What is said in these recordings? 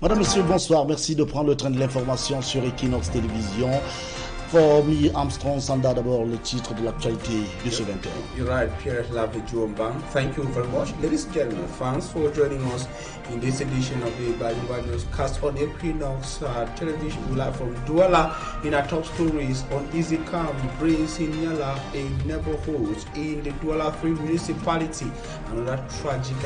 Madame, Monsieur, bonsoir. Merci de prendre le train de l'information sur Équinoxe Télévision. For me, Armstrong Sanda, d'abord le titre de l'actualité de ce 20h. You're right, Pierre Lavijuomban. Thank you very much. Ladies and gentlemen, thanks for joining us in this edition of the Bilingue Newscast on Équinoxe television. We live from Douala. In our top stories, uneasy calm breeze in Yala, a neighborhood in the Douala 3 municipality. Another tragic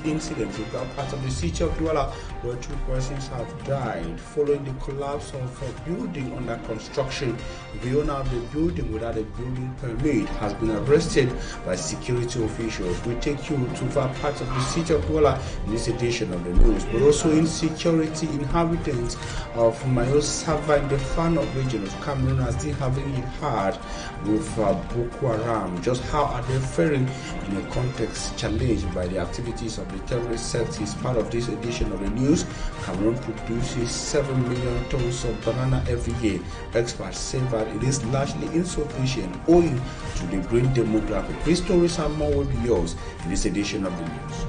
incident in that part of the city of Douala where 2 persons have died following the collapse of a building under construction. The owner of the building without a building permit has been arrested by security officials. We take you to that part of the city of Douala in this edition of the news, but also insecurity. Inhabitants of Mayo Sava in the Fano region of Cameroon are still having it hard with Boko Haram. Just how are they faring in a context challenged by the activities of the terrorist sect is part of this edition of the news. Cameroon produces 7 million tons of banana every year. Experts say that it is largely insufficient owing to the green demographic. These stories and more will be yours in this edition of the news.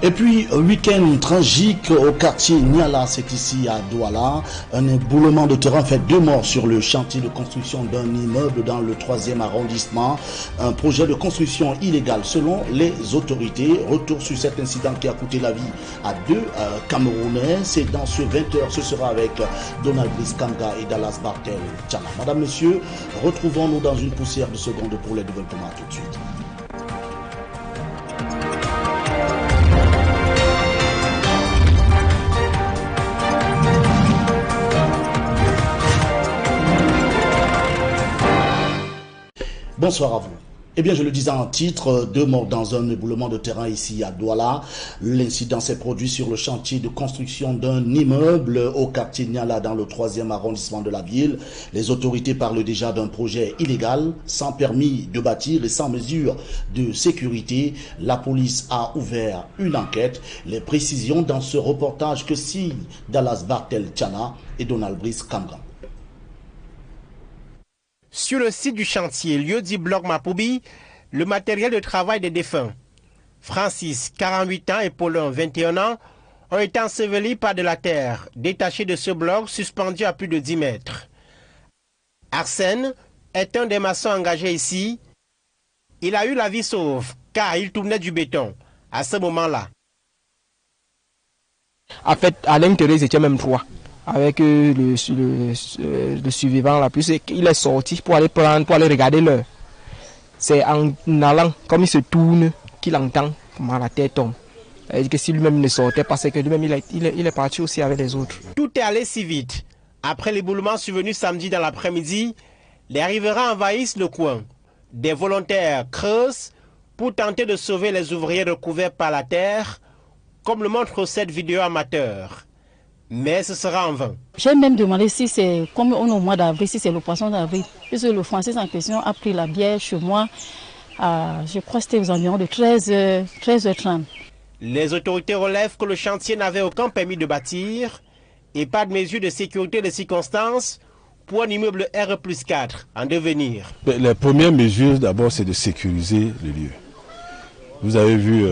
Et puis, week-end tragique au quartier Niala, c'est ici à Douala. Un éboulement de terrain fait 2 morts sur le chantier de construction d'un immeuble dans le 3e arrondissement. Un projet de construction illégal selon les autorités. Retour sur cet incident qui a coûté la vie à 2 Camerounais. C'est dans ce 20h, ce sera avec Donald Bliskanga et Dallas Bartel Tchana. Madame, Monsieur, retrouvons-nous dans une poussière de secondes pour les développements tout de suite. Bonsoir à vous. Eh bien, je le disais en titre, 2 morts dans un éboulement de terrain ici à Douala. L'incident s'est produit sur le chantier de construction d'un immeuble au quartier Niala dans le 3e arrondissement de la ville. Les autorités parlent déjà d'un projet illégal, sans permis de bâtir et sans mesure de sécurité. La police a ouvert une enquête. Les précisions dans ce reportage que signent Dallas Bartel Tchana et Donald Brice Kamgan. Sur le site du chantier, lieu dit bloc Mapoubi, le matériel de travail des défunts, Francis, 48 ans, et Paulin, 21 ans, ont été ensevelis par de la terre, détachée de ce bloc suspendu à plus de 10 mètres. Arsène est un des maçons engagés ici. Il a eu la vie sauve, car il tournait du béton à ce moment-là. En fait, à l'intérieur, c'était même 3. Avec le survivant la plus, il est sorti pour aller regarder l'heure. C'est en allant, comme il se tourne, qu'il entend comment la tête tombe. Et que si lui-même ne sortait pas, c'est que lui-même il est parti aussi avec les autres. Tout est allé si vite. Après l'éboulement survenu samedi dans l'après-midi, les riverains envahissent le coin. Des volontaires creusent pour tenter de sauver les ouvriers recouverts par la terre, comme le montre cette vidéo amateur. Mais ce sera en vain. J'ai même demandé si c'est comme on est au mois d'avril, si c'est le poisson d'avril. Puisque le Français en question a pris la bière chez moi, je crois que c'était aux environs de 13h30. Les autorités relèvent que le chantier n'avait aucun permis de bâtir et pas de mesures de sécurité de circonstances pour un immeuble R+4 en devenir. Les premières mesures d'abord c'est de sécuriser le lieu. Vous avez vu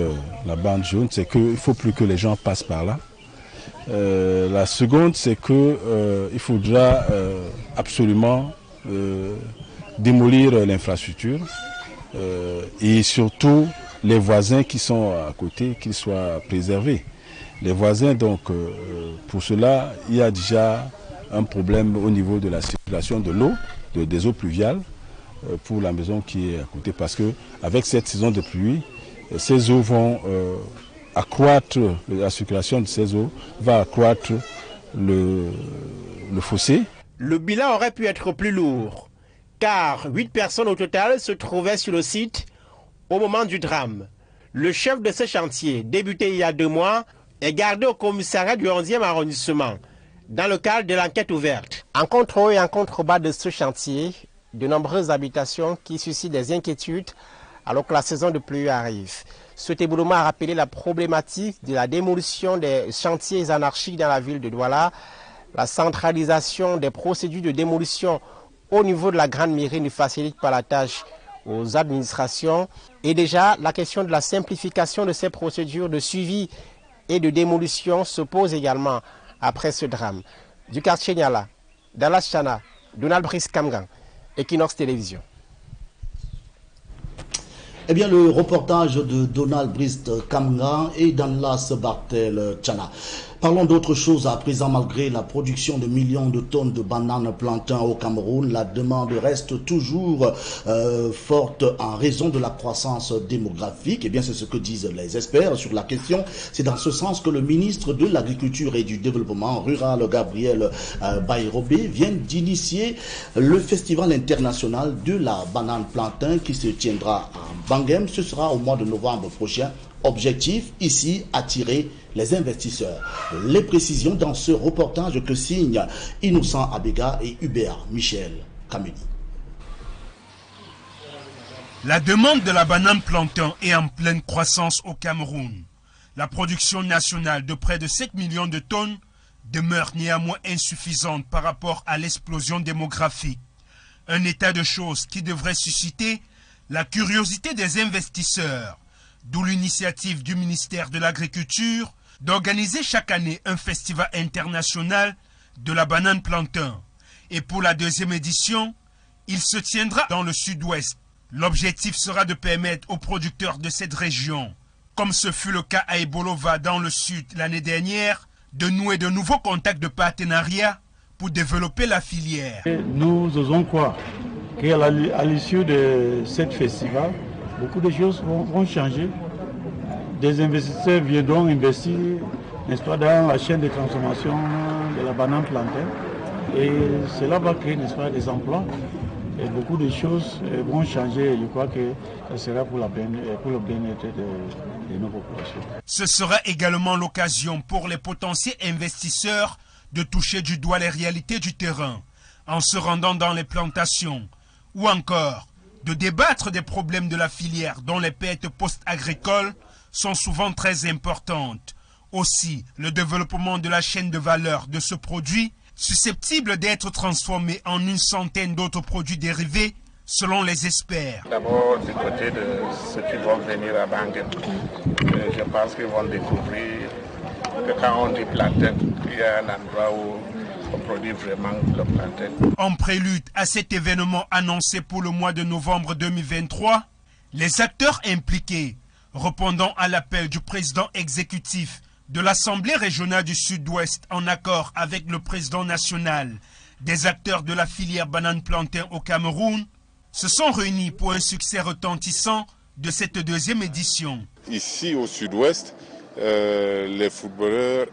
la bande jaune, c'est qu'il ne faut plus que les gens passent par là. La seconde, c'est qu'il faudra absolument démolir l'infrastructure et surtout les voisins qui sont à côté, qu'ils soient préservés. Les voisins, donc, pour cela, il y a déjà un problème au niveau de la circulation de l'eau, des eaux pluviales pour la maison qui est à côté, parce que avec cette saison de pluie, ces eaux vont accroître, la circulation de ces eaux va accroître le fossé. Le bilan aurait pu être plus lourd, car 8 personnes au total se trouvaient sur le site au moment du drame. Le chef de ce chantier, débuté il y a 2 mois, est gardé au commissariat du 11e arrondissement, dans le cadre de l'enquête ouverte. En contre-haut et en contrebas de ce chantier, de nombreuses habitations qui suscitent des inquiétudes alors que la saison de pluie arrive. Cet éboulement a rappelé la problématique de la démolition des chantiers anarchiques dans la ville de Douala, la centralisation des procédures de démolition au niveau de la grande mairie ne facilite pas la tâche aux administrations et déjà la question de la simplification de ces procédures de suivi et de démolition se posent également après ce drame. Du quartier Niala, Dallas Chana, Donald Brice Kamgan, Équinoxe Télévision. Eh bien, le reportage de Donald Brice Kamgan et d'Anlas Bartel Chana. Parlons d'autre chose à présent. Malgré la production de millions de tonnes de bananes plantains au Cameroun, la demande reste toujours forte en raison de la croissance démographique. Eh bien, c'est ce que disent les experts sur la question. C'est dans ce sens que le ministre de l'Agriculture et du Développement rural, Gabriel Bayrobé, vient d'initier le Festival international de la banane plantain qui se tiendra à Bangem. Ce sera au mois de novembre prochain. Objectif, ici, attirer les investisseurs. Les précisions dans ce reportage que signent Innocent Abega et Hubert Michel Camuni. La demande de la banane plantain est en pleine croissance au Cameroun. La production nationale de près de 7 millions de tonnes demeure néanmoins insuffisante par rapport à l'explosion démographique. Un état de choses qui devrait susciter la curiosité des investisseurs. D'où l'initiative du ministère de l'Agriculture d'organiser chaque année un festival international de la banane plantain. Et pour la deuxième édition, il se tiendra dans le sud-ouest. L'objectif sera de permettre aux producteurs de cette région, comme ce fut le cas à Ebolova dans le sud l'année dernière, de nouer de nouveaux contacts de partenariat pour développer la filière. Nous osons croire qu'à l'issue de ce festival, beaucoup de choses vont changer. Des investisseurs viendront investir, n'est-ce pas, dans la chaîne de transformation de la banane plantain. Et cela va créer, n'est-ce pas, des emplois. Et beaucoup de choses vont changer. Je crois que ça sera pour le bien-être de nos populations. Ce sera également l'occasion pour les potentiels investisseurs de toucher du doigt les réalités du terrain en se rendant dans les plantations ou encore de débattre des problèmes de la filière dont les pertes post-agricoles sont souvent très importantes. Aussi, le développement de la chaîne de valeur de ce produit, susceptible d'être transformé en une centaine d'autres produits dérivés, selon les experts. D'abord, du côté de ceux qui vont venir à Bangem, je pense qu'ils vont découvrir que quand on dit plantain, il y a un endroit où on produit vraiment le plantain. En prélude à cet événement annoncé pour le mois de novembre 2023, les acteurs impliqués, répondant à l'appel du président exécutif de l'Assemblée régionale du Sud-Ouest en accord avec le président national des acteurs de la filière banane plantain au Cameroun, se sont réunis pour un succès retentissant de cette deuxième édition. Ici au Sud-Ouest, les footballeurs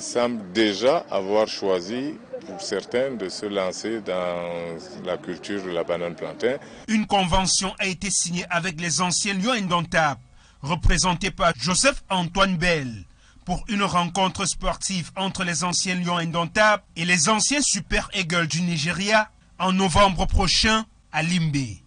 semblent déjà avoir choisi pour certains de se lancer dans la culture de la banane plantain. Une convention a été signée avec les anciens lions indomptables, représentés par Joseph-Antoine Bell, pour une rencontre sportive entre les anciens lions indomptables et les anciens Super Eagles du Nigeria en novembre prochain à Limbé.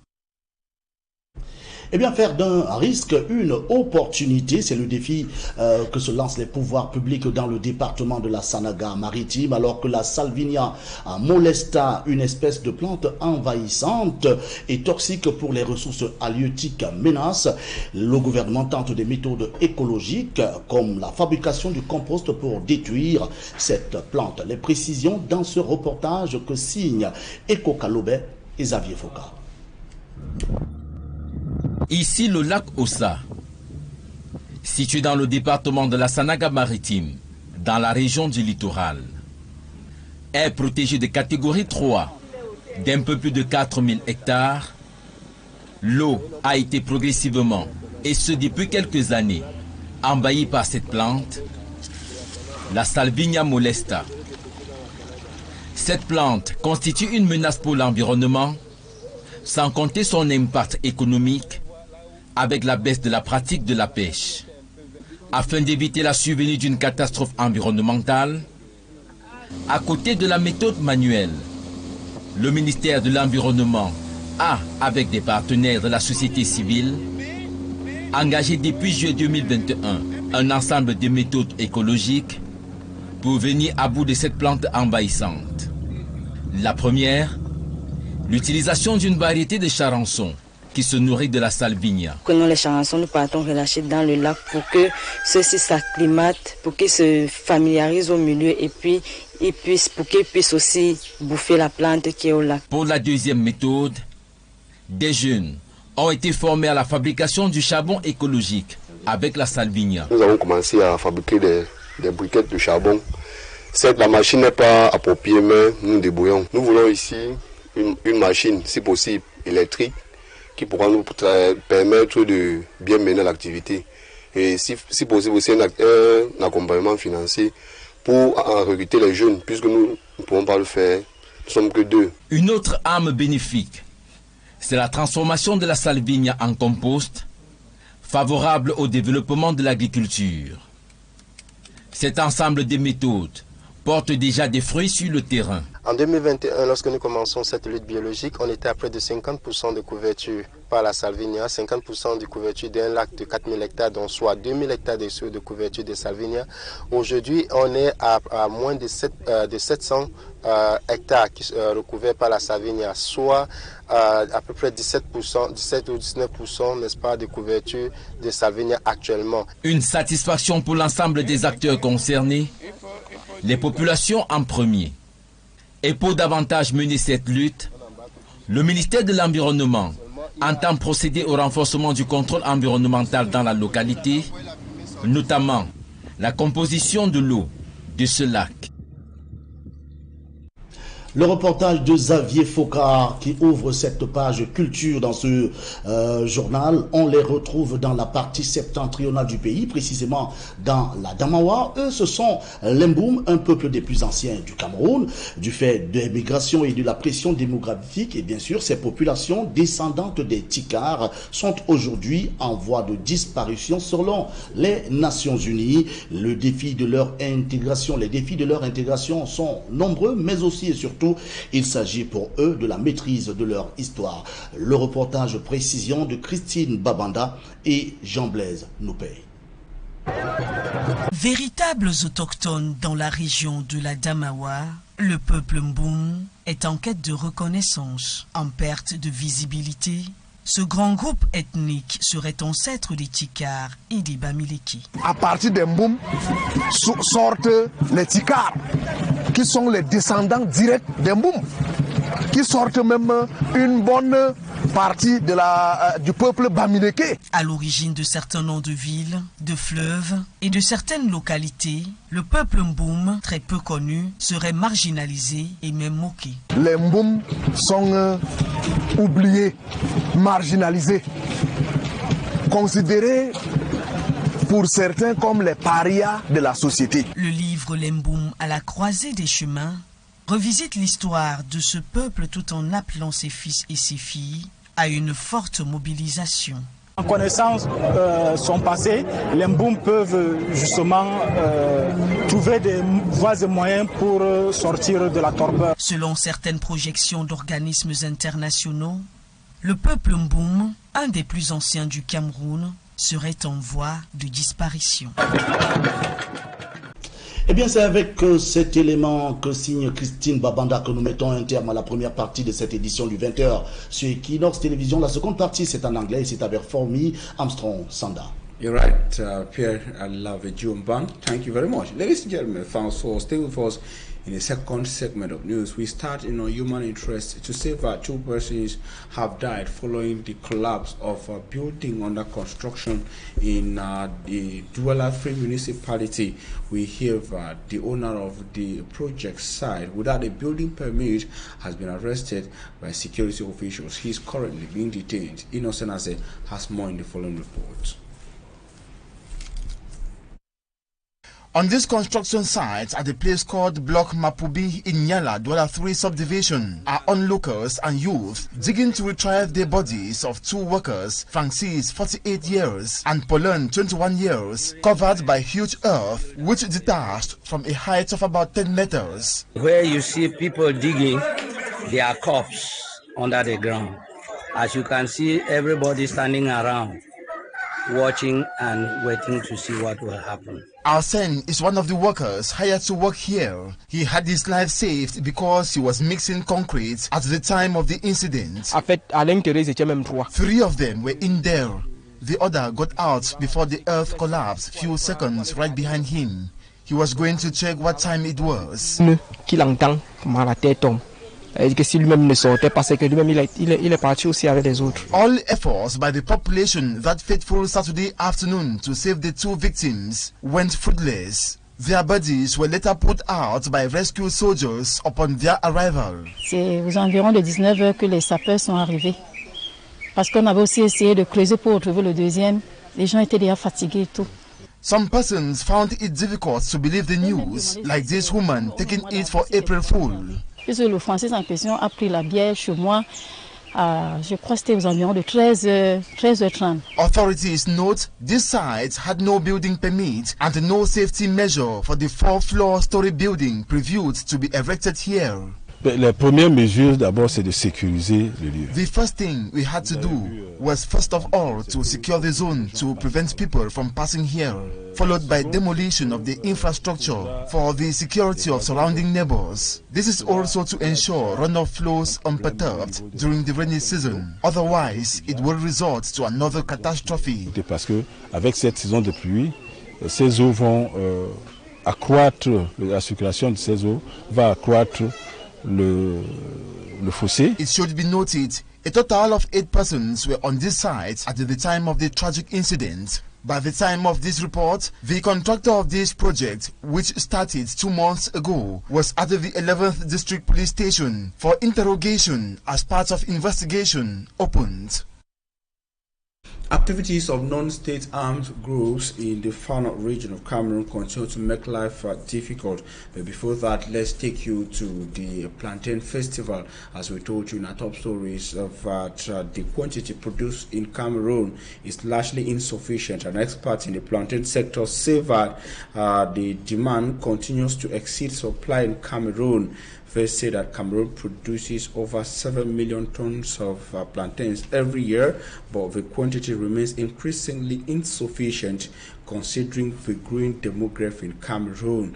Eh bien, faire d'un risque une opportunité, c'est le défi que se lancent les pouvoirs publics dans le département de la Sanaga-Maritime, alors que la Salvinia molesta, une espèce de plante envahissante et toxique pour les ressources halieutiques, menace. Le gouvernement tente des méthodes écologiques, comme la fabrication du compost pour détruire cette plante. Les précisions dans ce reportage que signent Eko Kalobé et Xavier Foka. Ici, le lac Ossa, situé dans le département de la Sanaga-Maritime, dans la région du littoral, est protégé de catégorie 3 d'un peu plus de 4000 hectares. L'eau a été progressivement, et ce depuis quelques années, envahie par cette plante, la Salvinia molesta. Cette plante constitue une menace pour l'environnement, sans compter son impact économique avec la baisse de la pratique de la pêche. Afin d'éviter la survenue d'une catastrophe environnementale, à côté de la méthode manuelle, le ministère de l'Environnement a, avec des partenaires de la société civile, engagé depuis juillet 2021 un ensemble de méthodes écologiques pour venir à bout de cette plante envahissante. La première, l'utilisation d'une variété de charançon qui se nourrit de la salvinia. Prenons les charançons, nous partons relâcher dans le lac pour que ceux-ci s'acclimatent, pour qu'ils se familiarisent au milieu et puis pour qu'ils puissent aussi bouffer la plante qui est au lac. Pour la deuxième méthode, des jeunes ont été formés à la fabrication du charbon écologique avec la salvinia. Nous avons commencé à fabriquer des briquettes de charbon. La machine n'est pas appropriée, mais nous débrouillons. Nous voulons ici une machine, si possible, électrique, qui pourra nous permettre de bien mener l'activité. Et si possible aussi un accompagnement financier pour recruter les jeunes, puisque nous ne pouvons pas le faire, nous ne sommes que deux. Une autre arme bénéfique, c'est la transformation de la salvinia en compost, favorable au développement de l'agriculture. Cet ensemble de méthodes porte déjà des fruits sur le terrain. En 2021, lorsque nous commençons cette lutte biologique, on était à près de 50% de couverture par la salvinia, 50% de couverture d'un lac de 4000 hectares, dont soit 2000 hectares de couverture de salvinia. Aujourd'hui, on est à moins de 700 hectares recouverts par la salvinia, soit à peu près 17 ou 19%, n'est-ce pas, de couverture de salvinia actuellement. Une satisfaction pour l'ensemble des acteurs concernés, les populations en premier. Et pour davantage mener cette lutte, le ministère de l'Environnement entend procéder au renforcement du contrôle environnemental dans la localité, notamment la composition de l'eau de ce lac. Le reportage de Xavier Focard qui ouvre cette page culture dans ce journal, on les retrouve dans la partie septentrionale du pays, précisément dans la Damawa. Eux, ce sont l'Emboum, un peuple des plus anciens du Cameroun, du fait de l'immigration et de la pression démographique. Et bien sûr, ces populations descendantes des Tikars sont aujourd'hui en voie de disparition selon les Nations Unies. Les défis de leur intégration sont nombreux, mais aussi et surtout, il s'agit pour eux de la maîtrise de leur histoire. Le reportage précision de Christine Babanda et Jean-Blaise Noupey. Véritables autochtones dans la région de la Damawa, le peuple Mboum est en quête de reconnaissance, en perte de visibilité. Ce grand groupe ethnique serait ancêtre des Tikars et des Bamileki. À partir des Mboum sortent les Tikars, qui sont les descendants directs des Mboum, qui sortent même une bonne partie du peuple Bamileke. À l'origine de certains noms de villes, de fleuves et de certaines localités, le peuple Mboum, très peu connu, serait marginalisé et même moqué. Les Mboum sont oubliés, marginalisés, considérés pour certains comme les parias de la société. Le livre L'Emboum à la croisée des chemins revisite l'histoire de ce peuple tout en appelant ses fils et ses filles à une forte mobilisation. En connaissant son passé, les Mboum peuvent justement trouver des voies et moyens pour sortir de la torpeur. Selon certaines projections d'organismes internationaux, le peuple Mboum, un des plus anciens du Cameroun, serait en voie de disparition. Eh bien, c'est avec cet élément que signe Christine Babanda que nous mettons un terme à la première partie de cette édition du 20h sur Équinoxe Télévision. La seconde partie, c'est en anglais et c'est avec Formi Armstrong Sanda. You're right, Pierre. I love you, Mbang. Thank you very much. Ladies and gentlemen, thanks for staying with us in the second segment of news. We start in our human interest to say that 2 persons have died following the collapse of a building under construction in the Douala Free Municipality. We hear that the owner of the project site, without a building permit, has been arrested by security officials. He is currently being detained. Innocent Ase has more in the following report. On this construction site at a place called Block Mapubi in Nyala, Douala 3 subdivision, are onlookers and youth digging to retrieve the bodies of 2 workers, Francis, 48 years, and Polan, 21 years, covered by huge earth, which detached from a height of about 10 meters. Where you see people digging, there are corpses under the ground. As you can see, everybody standing around. watching and waiting to see what will happen. Arsene is one of the workers hired to work here. He had his life saved because he was mixing concrete at the time of the incident. Three of them were in there. The other got out before the earth collapsed few seconds right behind him. He was going to check what time it was. All efforts by the population that fateful Saturday afternoon to save the two victims went fruitless. Their bodies were later put out by rescue soldiers upon their arrival. C'est aux environs de 19h que les sapeurs sont arrivés. Parce qu'on avait aussi essayé de creuser pour retrouver le deuxième. Les gens étaient déjà fatigués et tout. Some persons found it difficult to believe the news, like this woman taking it for April Fool. Puisque le Français en question a pris la bière chez moi, je crois que c'était aux environs de 13h30. Authorities note this site had no building permit and no safety measure for the 4-floor story building previewed to be erected here. La première mesure d'abord c'est de sécuriser le lieu. The first thing we had to do was first of all to secure the zone to prevent people from passing here, followed by demolition of the infrastructure for the security of surrounding neighbors. This is also to ensure runoff flows unperturbed during the rainy season. Otherwise, it will result to another catastrophe. Parce que avec cette saison de pluie, ces eaux vont accroître, la circulation de ces eaux va accroître le fossé. It should be noted, a total of 8 persons were on this site at the time of the tragic incident. By the time of this report, the contractor of this project, which started 2 months ago, was at the 11th District Police Station for interrogation as part of investigation opened. Activities of non-state armed groups in the far north region of Cameroon continue to make life difficult. But before that, let's take you to the Plantain Festival. As we told you in our top stories, that the quantity produced in Cameroon is largely insufficient. And experts in the plantain sector say that the demand continues to exceed supply in Cameroon. They say that Cameroon produces over 7 million tons of plantains every year, but the quantity remains increasingly insufficient considering the growing demography in Cameroon.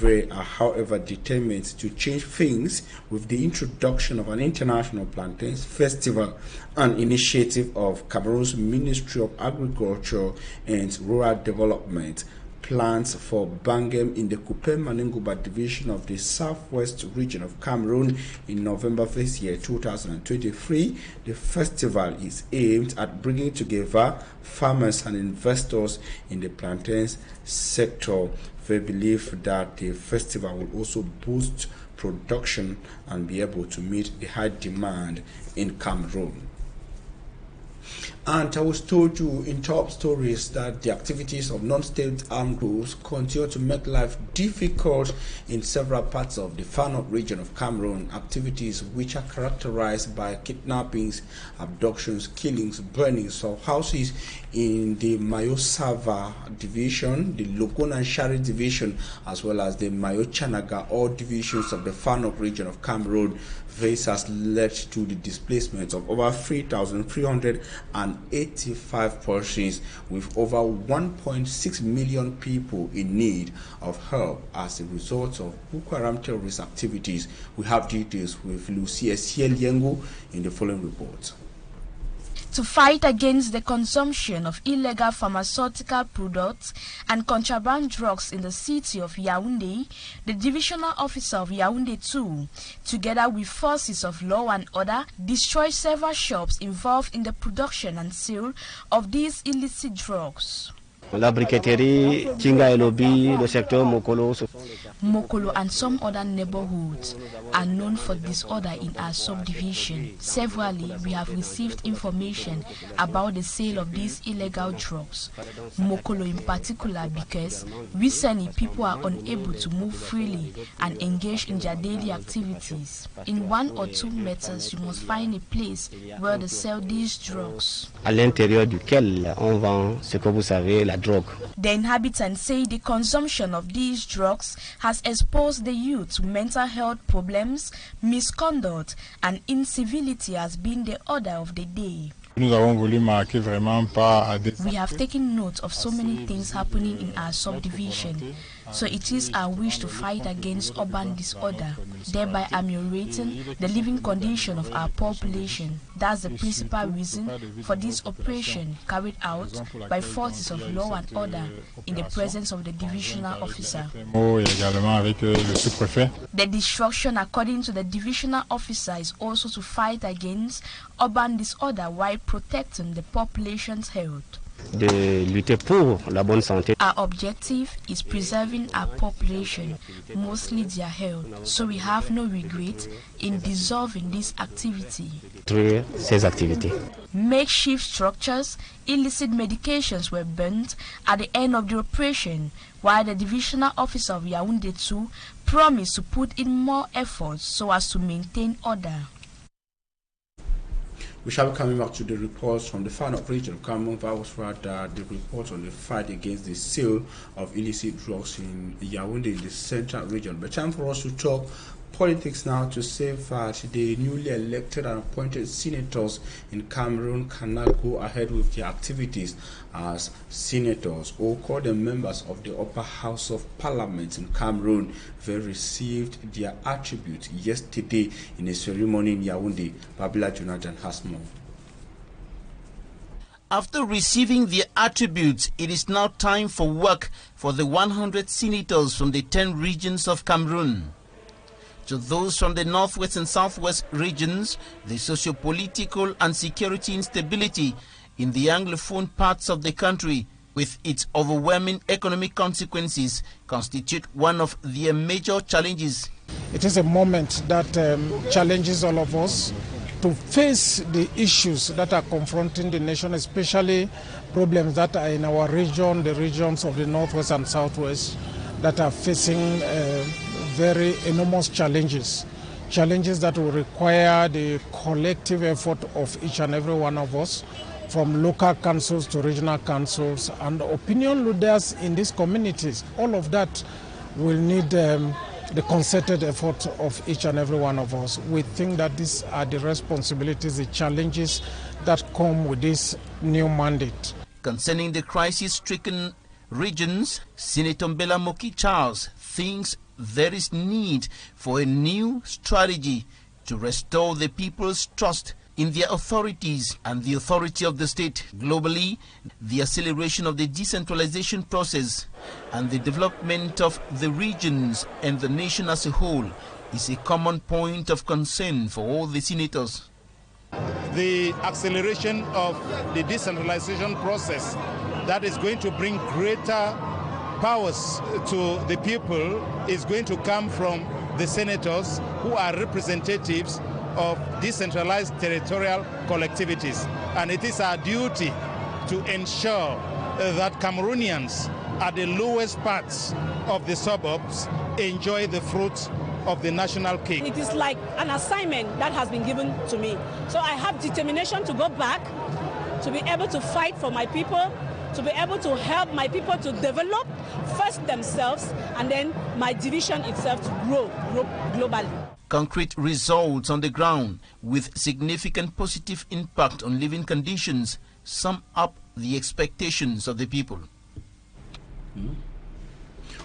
They are, however, determined to change things with the introduction of an international plantains festival, an initiative of Cameroon's Ministry of Agriculture and Rural Development. Plans for Bangem in the Kupe Maninguba division of the southwest region of Cameroon in November this year, 2023. The festival is aimed at bringing together farmers and investors in the plantains sector. They believe that the festival will also boost production and be able to meet the high demand in Cameroon. And I was told you in top stories that the activities of non-state armed groups continue to make life difficult in several parts of the far north region of Cameroon. Activities which are characterized by kidnappings, abductions, killings, burnings of houses in the Mayo Sava division, the Logon and Shari division, as well as the Mayo Chanaga, all divisions of the far north region of Cameroon. This has led to the displacement of over 3,385 persons, with over 1.6 million people in need of help as a result of Boko Haram terrorist activities. We have details with Lucia Sieliengo in the following report. To fight against the consumption of illegal pharmaceutical products and contraband drugs in the city of Yaoundé, the Divisional Officer of Yaoundé 2, together with forces of law and order, destroyed several shops involved in the production and sale of these illicit drugs. La briqueterie, Kinga Elobi, le secteur Mokolo. Mokolo and some other neighborhoods are known for disorder in our subdivision. Severally, we have received information about the sale of these illegal drugs. Mokolo in particular, because recently people are unable to move freely and engage in their daily activities. In 1 or 2 meters, you must find a place where they sell these drugs. À l'intérieur duquel on vend ce que vous savez, la drogue. The inhabitants say the consumption of these drugs has exposed the youth to mental health problems, misconduct, and incivility has been the order of the day. Nous avons voulu marquer vraiment pas à des... We have taken note of so many things happening in our subdivision, so it is our wish to fight against urban disorder, thereby ameliorating the living condition of our population. That's the principal reason for this operation carried out by forces of law and order in the presence of the divisional officer. The destruction, according to the divisional officer, is also to fight against urban disorder while protecting the population's health. De lutter pour la bonne santé. Our objective is preserving our population, mostly their health, so we have no regret in dissolving this activity. Ces activités. Makeshift structures, illicit medications were burnt at the end of the operation, while the divisional officer of Yaoundé 2 promised to put in more efforts so as to maintain order. We shall be coming back to the reports from the final region of Cameroon, but was rather the report on the fight against the sale of illicit drugs in Yaoundé in the central region. But time for us to talk politics now, to say that the newly elected and appointed senators in Cameroon cannot go ahead with their activities as senators, or call them members of the upper house of parliament in Cameroon. They received their attributes yesterday in a ceremony in Yaoundé. Babila Jonathan has more. After receiving their attributes, it is now time for work for the 100 senators from the 10 regions of Cameroon. To those from the northwest and southwest regions, the socio-political and security instability in the Anglophone parts of the country, with its overwhelming economic consequences, constitute one of their major challenges. It is a moment that challenges all of us to face the issues that are confronting the nation, especially problems that are in our region, the regions of the northwest and southwest, that are facing very enormous challenges that will require the collective effort of each and every one of us, from local councils to regional councils and opinion leaders in these communities. All of that will need the concerted effort of each and every one of us. We think that these are the responsibilities, the challenges that come with this new mandate. Concerning the crisis-stricken regions, Senator Mbela Moki Charles thinks there is need for a new strategy to restore the people's trust in their authorities and the authority of the state. Globally, the acceleration of the decentralization process and the development of the regions and the nation as a whole is a common point of concern for all the senators. The acceleration of the decentralization process that is going to bring greater powers to the people is going to come from the senators, who are representatives of decentralized territorial collectivities. And it is our duty to ensure that Cameroonians at the lowest parts of the suburbs enjoy the fruits of the national cake. It is like an assignment that has been given to me. So I have determination to go back, to be able to fight for my people, to be able to help my people to develop first themselves, and then my division itself to grow globally. Concrete results on the ground with significant positive impact on living conditions sum up the expectations of the people.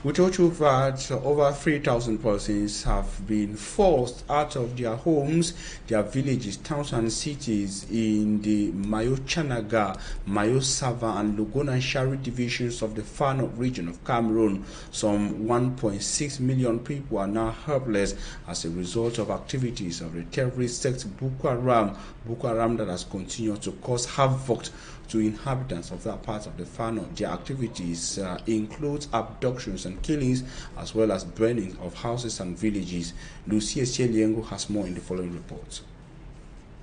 We told you that over 3,000 persons have been forced out of their homes, their villages, towns and cities in the Mayo Chanaga, Mayo Sava and Logona Shari divisions of the far north region of Cameroon. Some 1.6 million people are now helpless as a result of activities of the terrorist sect Boko Haram that has continued to cause havoc to inhabitants of that part of the far north. Their activities include abductions and killings, as well as burning of houses and villages. Lucia Liengo has more in the following report.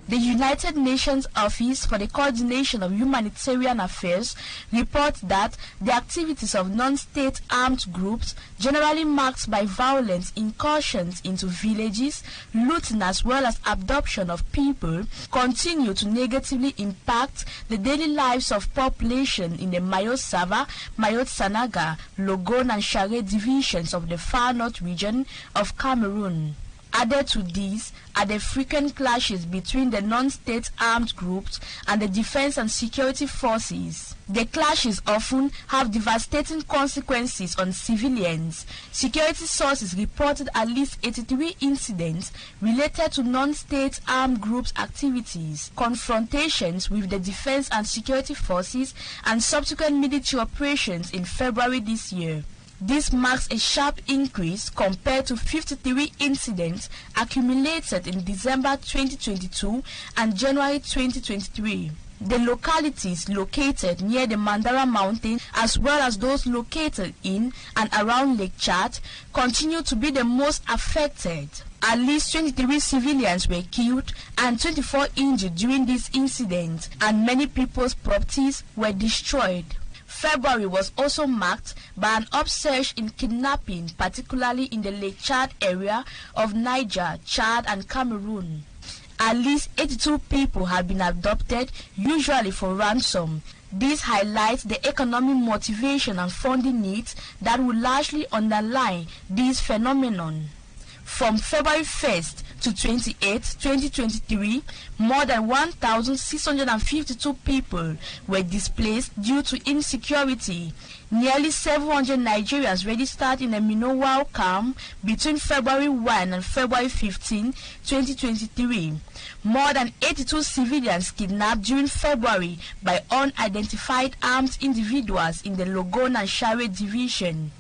The United Nations Office for the Coordination of Humanitarian Affairs reports that the activities of non-state armed groups, generally marked by violent incursions into villages, looting as well as abduction of people, continue to negatively impact the daily lives of population in the Mayo Sava, Mayo Sanaga, Logon and Share divisions of the far north region of Cameroon. Added to this are the frequent clashes between the non-state armed groups and the defense and security forces. The clashes often have devastating consequences on civilians. Security sources reported at least 83 incidents related to non-state armed groups' activities, confrontations with the defense and security forces, and subsequent military operations in February this year. This marks a sharp increase compared to 53 incidents accumulated in December 2022 and January 2023. The localities located near the Mandara Mountain, as well as those located in and around Lake Chad, continue to be the most affected. At least 23 civilians were killed and 24 injured during this incident, and many people's properties were destroyed. February was also marked by an upsurge in kidnapping, particularly in the Lake Chad area of Niger, Chad, and Cameroon. At least 82 people have been abducted, usually for ransom. This highlights the economic motivation and funding needs that will largely underlie this phenomenon. From February 1st to 28th, 2023, more than 1,652 people were displaced due to insecurity. Nearly 700 Nigerians registered in a Minowal camp between February 1 and February 15, 2023. More than 82 civilians kidnapped during February by unidentified armed individuals in the Logon and Share division.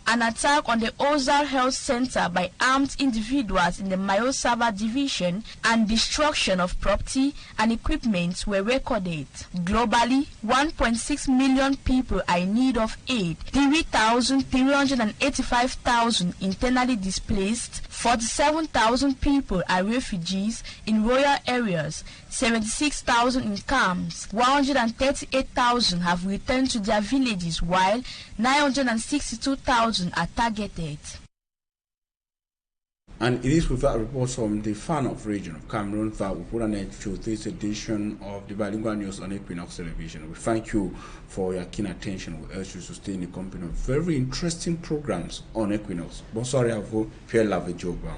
An attack on the Ozar Health Center by armed individuals in the Mayosava division and destruction of property and equipment were recorded. Globally, 1.6 million people are in need of aid, 3,385,000 internally displaced, 47,000 people are refugees in rural areas, 76,000 in camps, 138,000 have returned to their villages, while 962,000 are targeted. And it is with that report from the Fano region of Cameroon that we put an end to this edition of the Bilingual News on Équinoxe Television. We thank you for your keen attention. We urge you to stay in the company of very interesting programs on Équinoxe. Bonsoir à vous, Pierre Lavejoba.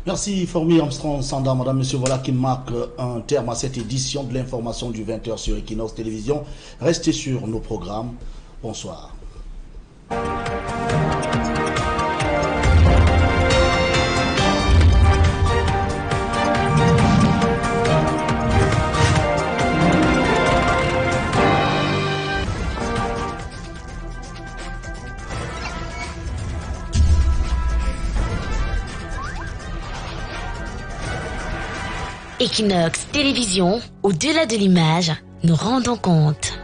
Merci Formi Armstrong Sanda, madame, monsieur, voilà qui marque un terme à cette édition de l'information du 20h sur Équinoxe Télévision. Restez sur nos programmes. Bonsoir. Équinoxe Télévision, au-delà de l'image, nous rendons compte.